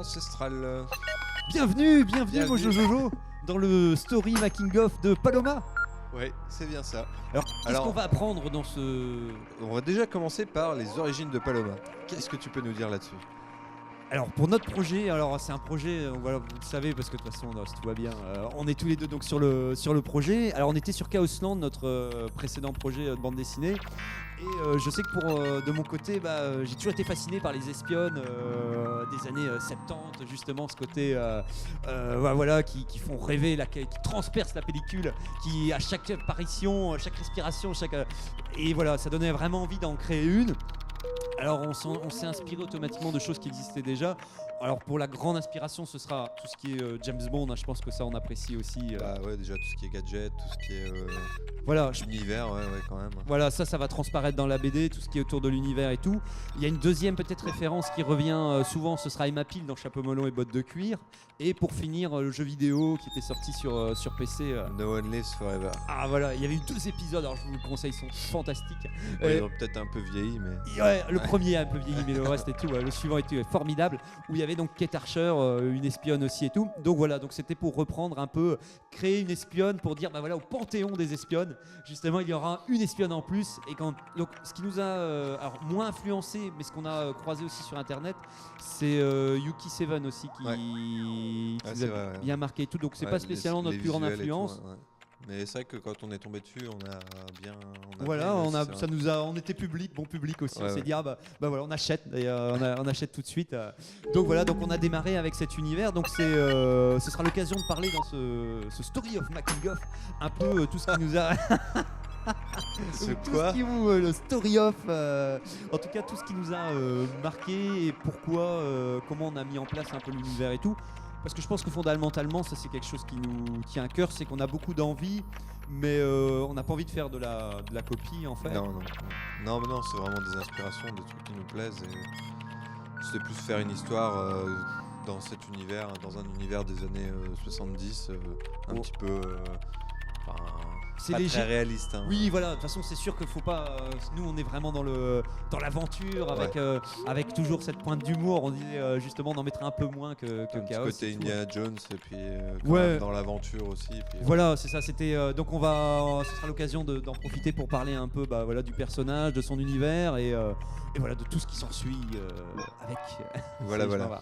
Ancestral. Bienvenue mon Jojo dans le story making of de Paloma. Ouais, c'est bien ça. Alors, qu'est-ce qu'on va apprendre dans ce... On va déjà commencer par les origines de Paloma. Qu'est-ce que tu peux nous dire là-dessus? Alors pour notre projet, alors c'est un projet, voilà, vous le savez parce que de toute façon, si tout va bien, on est tous les deux donc sur le projet. Alors on était sur Chaosland, notre précédent projet de bande dessinée. Et je sais que de mon côté, j'ai toujours été fasciné par les espionnes des années 70, justement ce côté voilà, qui font rêver, qui transpercent la pellicule, qui à chaque apparition, chaque respiration, et voilà, ça donnait vraiment envie d'en créer une. Alors on s'est inspiré automatiquement de choses qui existaient déjà. Alors pour la grande inspiration, ce sera tout ce qui est James Bond, hein, je pense que ça on apprécie aussi. Bah ouais, déjà tout ce qui est gadget, tout ce qui est voilà, univers, ouais quand même. Voilà, ça va transparaître dans la BD, tout ce qui est autour de l'univers et tout. Il y a une deuxième peut-être référence qui revient souvent, ce sera Emma Peel dans Chapeau melon et bottes de cuir. Et pour finir, le jeu vidéo qui était sorti sur PC. No One Lives Forever. Ah voilà, il y avait eu 2 épisodes, alors je vous le conseille, ils sont fantastiques. Ouais, ils ont peut-être un peu vieilli, mais... Ouais, le premier a un peu vieilli, mais le reste et tout, le suivant était formidable, où il y avait donc Kate Archer, une espionne aussi et tout. Donc voilà, donc c'était pour reprendre un peu, créer une espionne pour dire, voilà, au panthéon des espionnes, justement, il y aura une espionne en plus. Et donc ce qui nous a alors, moins influencé, mais ce qu'on a croisé aussi sur internet, c'est Yuki Seven aussi qui nous a bien marqué et tout. Donc c'est pas spécialement notre plus grande influence. Mais c'est vrai que quand on est tombé dessus, on a bien. On était bon public aussi. On s'est dit voilà, on achète, on achète tout de suite. Donc voilà, donc on a démarré avec cet univers. Donc ce sera l'occasion de parler dans ce story of making of un peu tout ce qui nous a. Le story of, en tout cas tout ce qui nous a marqué et pourquoi, comment on a mis en place un peu l'univers et tout. Parce que je pense que fondamentalement, ça c'est quelque chose qui nous tient à cœur, c'est qu'on a beaucoup d'envie, mais on n'a pas envie de faire de la copie en fait. Non, c'est vraiment des inspirations, des trucs qui nous plaisent. Et c'est plus faire une histoire dans cet univers, dans un univers des années 70, un petit peu... c'est pas léger. Très réaliste. Hein. Oui, voilà. De toute façon, c'est sûr qu'il faut pas. Nous, on est vraiment dans l'aventure, avec toujours cette pointe d'humour. On disait justement d'en mettre un peu moins que Chaos. Côté Indiana Jones et puis même dans l'aventure aussi. Puis, voilà, c'est ça. C'était donc ce sera l'occasion d'en profiter pour parler un peu, voilà, du personnage, de son univers et voilà de tout ce qui s'ensuit avec. Voilà.